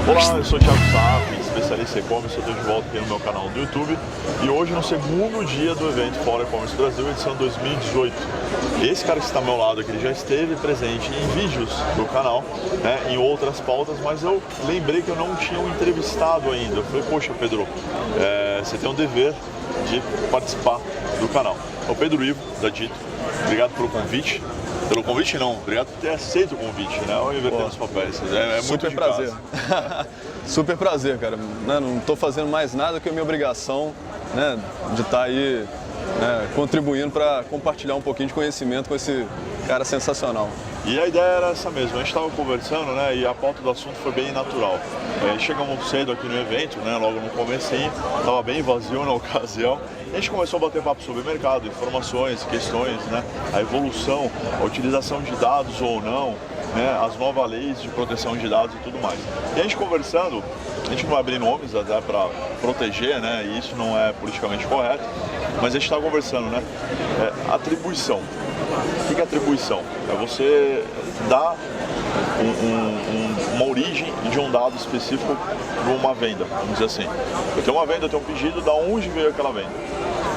Olá, eu sou o Thiago Sapp, especialista em e-commerce. Eu estou de volta aqui no meu canal do YouTube e hoje no segundo dia do evento Fórum E-Commerce Brasil, edição 2018. Esse cara que está ao meu lado aqui, ele já esteve presente em vídeos do canal, né, em outras pautas, mas eu lembrei que eu não tinha um entrevistado ainda. Eu falei, poxa Pedro, você tem um dever de participar do canal. É o Pedro Ivo, da Dito. Obrigado pelo convite. Pelo convite não, obrigado por ter aceito o convite, né? Ou inverter os papéis. É muito prazer. Super prazer, cara. Não estou fazendo mais nada que a minha obrigação, né, de estar aí, né, contribuindo para compartilhar um pouquinho de conhecimento com esse cara sensacional. E a ideia era essa mesmo, a gente estava conversando, né, e a pauta do assunto foi bem natural. Chegamos cedo aqui no evento, né, logo no comecinho, estava bem vazio na ocasião. A gente começou a bater papo sobre o mercado, informações, questões, né, a evolução, a utilização de dados ou não, né, as novas leis de proteção de dados e tudo mais. E a gente conversando, a gente não vai abrir nomes até para proteger, né, e isso não é politicamente correto, mas a gente está conversando, né, atribuição. O que é atribuição? É você dar uma origem de um dado específico para uma venda, vamos dizer assim. Eu tenho uma venda, eu tenho um pedido, da onde veio aquela venda?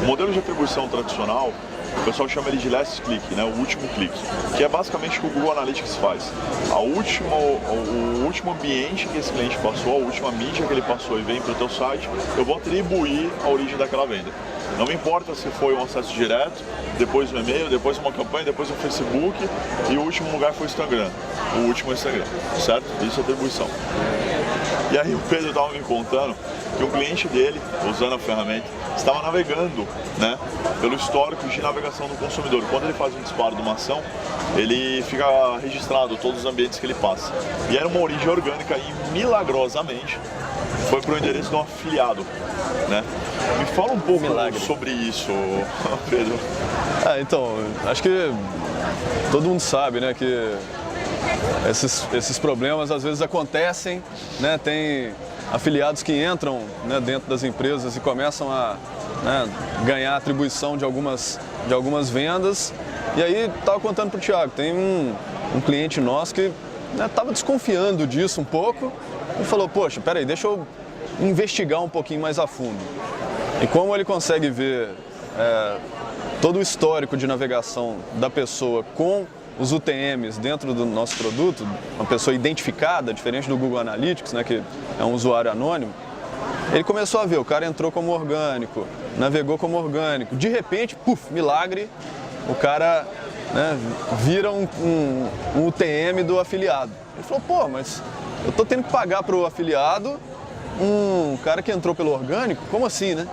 O modelo de atribuição tradicional, o pessoal chama ele de last click, né, o último clique, que é basicamente o que o Google Analytics faz. O último ambiente que esse cliente passou, a última mídia que ele passou e vem para o teu site, eu vou atribuir a origem daquela venda. Não me importa se foi um acesso direto, depois um e-mail, depois uma campanha, depois um Facebook e o último lugar foi o Instagram. O último é o Instagram, certo? Isso é atribuição. E aí o Pedro estava me contando que um cliente dele, usando a ferramenta, estava navegando, né, pelo histórico de navegação do consumidor. Quando ele faz um disparo de uma ação, ele fica registrado todos os ambientes que ele passa. E era uma origem orgânica e milagrosamente foi para o endereço de um afiliado, né? Me fala um pouco sobre isso, Pedro. Então, acho que todo mundo sabe, né, que esses problemas às vezes acontecem, né, tem afiliados que entram, né, dentro das empresas e começam a, né, ganhar atribuição de algumas vendas. E aí, estava contando para o Thiago, tem um cliente nosso que estava desconfiando disso um pouco e falou, poxa, peraí, deixa eu investigar um pouquinho mais a fundo. E como ele consegue ver todo o histórico de navegação da pessoa com os UTMs dentro do nosso produto, uma pessoa identificada, diferente do Google Analytics, né, que é um usuário anônimo, ele começou a ver, o cara entrou como orgânico, navegou como orgânico, de repente, puf, milagre, o cara, né, vira um UTM do afiliado. Ele falou, pô, mas eu tô tendo que pagar para o afiliado um cara que entrou pelo orgânico? Como assim, né?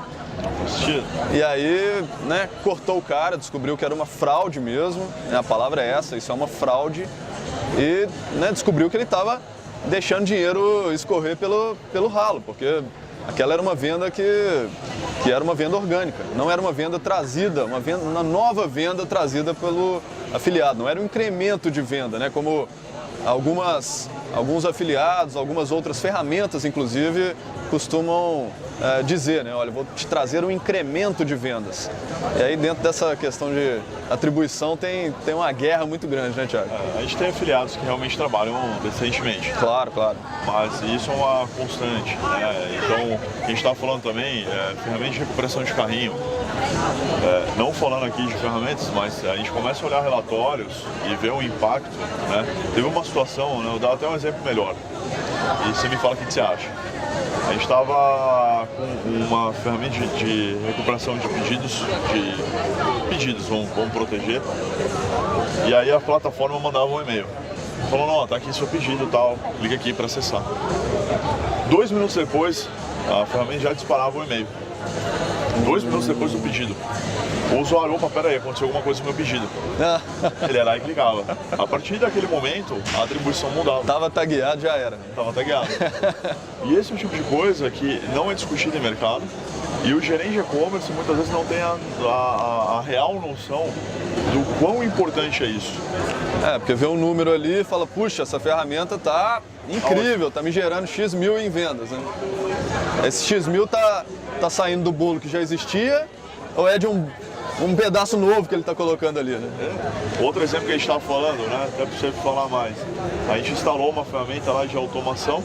E aí, né, cortou o cara, descobriu que era uma fraude mesmo, né, a palavra é essa, isso é uma fraude, e, né, descobriu que ele estava deixando dinheiro escorrer pelo ralo, porque aquela era uma venda que era uma venda orgânica, não era uma venda trazida, uma nova venda trazida pelo afiliado, não era um incremento de venda, né, como alguns afiliados, algumas outras ferramentas, inclusive, costumam dizer, né, olha, vou te trazer um incremento de vendas. E aí dentro dessa questão de atribuição tem uma guerra muito grande, né, Thiago? A gente tem afiliados que realmente trabalham decentemente. Claro, claro. Mas isso é uma constante, né? Então, o que a gente está falando também é ferramentas de recuperação de carrinho. Não falando aqui de ferramentas, mas a gente começa a olhar relatórios e ver o impacto, né? Teve uma situação, né, eu vou dar até um exemplo melhor, e você me fala o que você acha. A gente estava com uma ferramenta de recuperação de pedidos, vamos proteger, e aí a plataforma mandava um e-mail, falando, ó, tá aqui seu pedido e tal, clica aqui para acessar. 2 minutos depois, a ferramenta já disparava o e-mail. 2 minutos depois do pedido. O usuário, opa, peraí, aconteceu alguma coisa com o meu pedido. Ele ia lá e clicava. A partir daquele momento, a atribuição mudava. Tava tagueado, já era. Tava tagueado. E esse é o tipo de coisa que não é discutida em mercado. E o gerente de e-commerce muitas vezes não tem a real noção do quão importante é isso. Porque vê um número ali e fala, puxa, essa ferramenta tá incrível, tá me gerando X mil em vendas, né? Esse X mil tá saindo do bolo que já existia ou é de um um pedaço novo que ele está colocando ali, né? Outro exemplo que a gente estava falando, né? Até para você falar mais. A gente instalou uma ferramenta lá de automação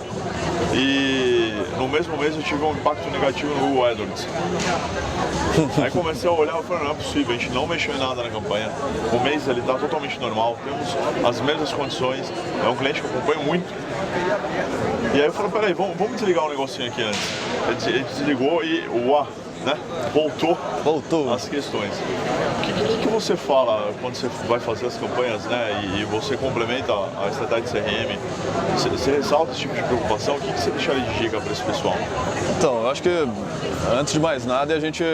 e no mesmo mês eu tive um impacto negativo no Google AdWords. Aí comecei a olhar e falei, não é possível, a gente não mexeu em nada na campanha. O mês ele está totalmente normal, temos as mesmas condições, é um cliente que eu acompanho muito. E aí eu falei, peraí, vamos desligar um negocinho aqui antes. Ele desligou e né? Voltou as questões. O que você fala quando você vai fazer as campanhas, né? E você complementa a estratégia de CRM? Você ressalta esse tipo de preocupação? O que você deixaria de dica para esse pessoal? Então, eu acho que antes de mais nada é a gente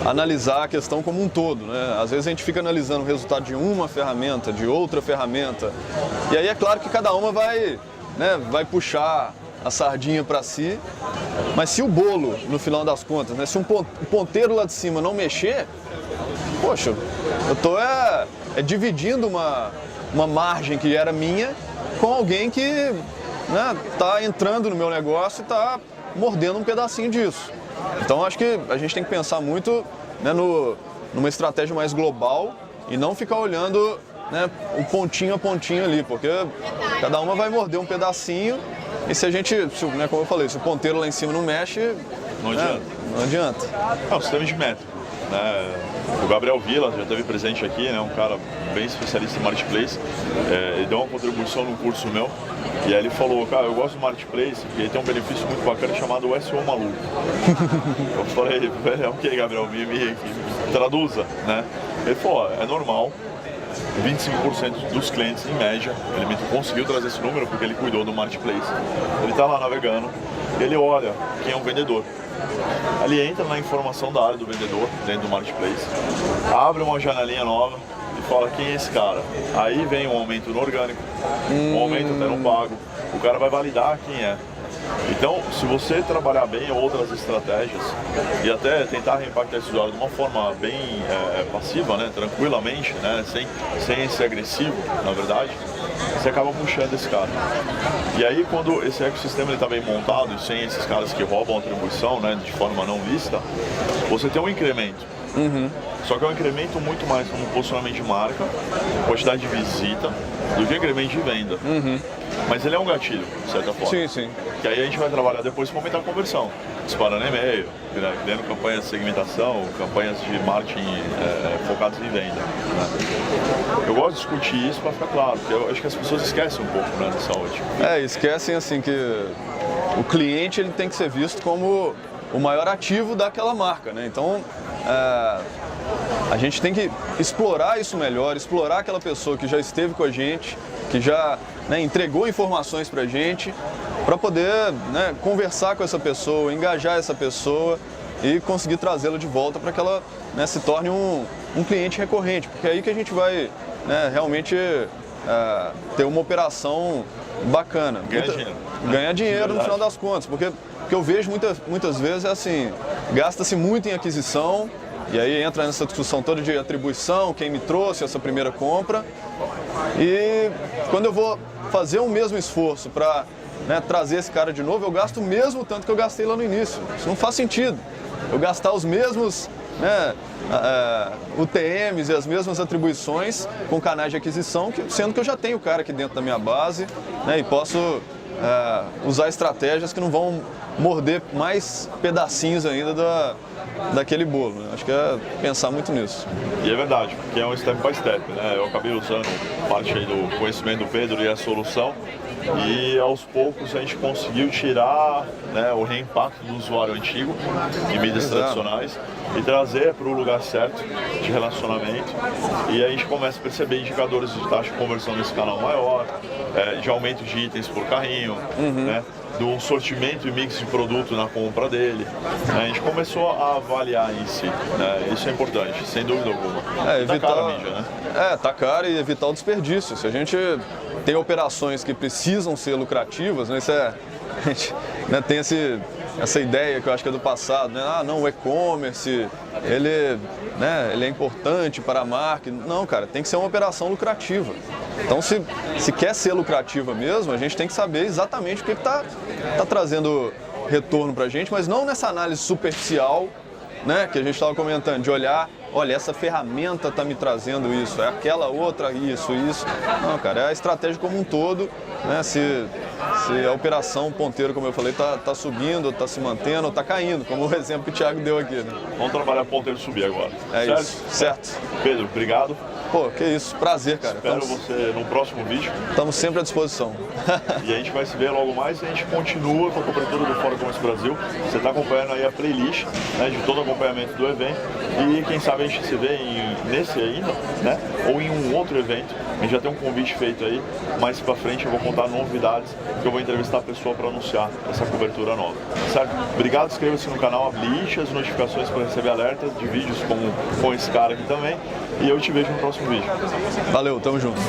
analisar a questão como um todo, né? Às vezes a gente fica analisando o resultado de uma ferramenta, de outra ferramenta, e aí é claro que cada uma vai puxar a sardinha para si, mas se o bolo, no final das contas, né, se um ponteiro lá de cima não mexer, poxa, eu tô dividindo uma margem que era minha com alguém que, né, tá entrando no meu negócio e tá mordendo um pedacinho disso. Então acho que a gente tem que pensar muito, né, numa estratégia mais global e não ficar olhando, né, um pontinho a pontinho ali, porque cada uma vai morder um pedacinho e se a gente, né, como eu falei, se o ponteiro lá em cima não mexe, não adianta. Não adianta. É um sistema de métrica, né? O Gabriel Villa já esteve presente aqui, né, um cara bem especialista em marketplace, ele deu uma contribuição no curso meu e aí ele falou, cara, eu gosto do marketplace porque ele tem um benefício muito bacana chamado SEO maluco. Eu falei, ok, Gabriel, me traduza, né? Ele falou, é normal. 25% dos clientes, em média, ele conseguiu trazer esse número porque ele cuidou do marketplace. Ele está lá navegando, ele olha quem é o vendedor. Ele entra na informação da área do vendedor, dentro do marketplace, abre uma janelinha nova e fala quem é esse cara. Aí vem um aumento no orgânico, um aumento até no pago, o cara vai validar quem é. Então, se você trabalhar bem outras estratégias e até tentar reimpactar esse usuário de uma forma bem passiva, né, tranquilamente, né, sem ser agressivo, na verdade, você acaba puxando esse cara. E aí, quando esse ecossistema está bem montado e sem esses caras que roubam a atribuição, né, de forma não lícita, você tem um incremento. Só que é um incremento muito mais como posicionamento de marca, quantidade de visita, do que incremento de venda. Mas ele é um gatilho, de certa forma. Sim, sim. Que aí a gente vai trabalhar depois para aumentar a conversão. Disparando e-mail, criando campanhas de segmentação, campanhas de marketing focadas em venda. Né? Eu gosto de discutir isso para ficar claro, porque eu acho que as pessoas esquecem um pouco, né, dessa ótica. Esquecem assim que o cliente ele tem que ser visto como o maior ativo daquela marca, né? Então, a gente tem que explorar isso melhor, explorar aquela pessoa que já esteve com a gente, que já, né, entregou informações pra gente, para poder, né, conversar com essa pessoa, engajar essa pessoa e conseguir trazê-la de volta para que ela, né, se torne um cliente recorrente, porque é aí que a gente vai, né, realmente ter uma operação bacana. Ganhar dinheiro no final das contas, porque eu vejo muitas vezes é assim, gasta-se muito em aquisição, e aí entra nessa discussão toda de atribuição, quem me trouxe essa primeira compra. E quando eu vou fazer o mesmo esforço para, né, trazer esse cara de novo, eu gasto o mesmo tanto que eu gastei lá no início. Isso não faz sentido. Eu gastar os mesmos, né, UTMs e as mesmas atribuições com canais de aquisição, sendo que eu já tenho o cara aqui dentro da minha base, né, e posso usar estratégias que não vão morder mais pedacinhos ainda daquele bolo, né? Acho que é pensar muito nisso. E é verdade, porque é um step by step, né? Eu acabei usando parte aí do conhecimento do Pedro e a solução e aos poucos a gente conseguiu tirar, né, o reimpacto do usuário antigo em mídias tradicionais e trazer para o lugar certo de relacionamento, e aí a gente começa a perceber indicadores de taxa de conversão nesse canal maior, de aumento de itens por carrinho, né, do sortimento e mix de produto na compra dele. A gente começou a avaliar em si, né? Isso é importante, sem dúvida alguma. Evitar, tá caro a mídia, né? Tá caro e evitar o desperdício. Se a gente tem operações que precisam ser lucrativas, né? A gente, né, tem essa ideia que eu acho que é do passado, né? Não, o e-commerce, ele é importante para a marca. Não, cara, tem que ser uma operação lucrativa. Então, se quer ser lucrativa mesmo, a gente tem que saber exatamente o que está trazendo retorno para a gente, mas não nessa análise superficial, né, que a gente estava comentando, de olhar olha, essa ferramenta está me trazendo isso, é aquela outra isso. Não, cara, é a estratégia como um todo, né? Se a operação ponteiro, como eu falei, tá subindo, está se mantendo, está caindo, como o exemplo que o Thiago deu aqui, né? Vamos trabalhar ponteiro subir agora. É certo? isso, certo. Pedro, obrigado. Pô, que isso, prazer, cara. Espero você no próximo vídeo. Estamos sempre à disposição. E a gente vai se ver logo mais e a gente continua com a cobertura do Fórum Comércio Brasil. Você está acompanhando aí a playlist, né, de todo o acompanhamento do evento. E quem sabe a gente se vê nesse ainda, né? Ou em um outro evento. A gente já tem um convite feito aí. Mais pra frente eu vou contar novidades que eu vou entrevistar a pessoa para anunciar essa cobertura nova. Certo? Obrigado, inscreva-se no canal, habilite as notificações para receber alertas de vídeos com esse cara aqui também. E eu te vejo no próximo vídeo. Valeu, tamo junto.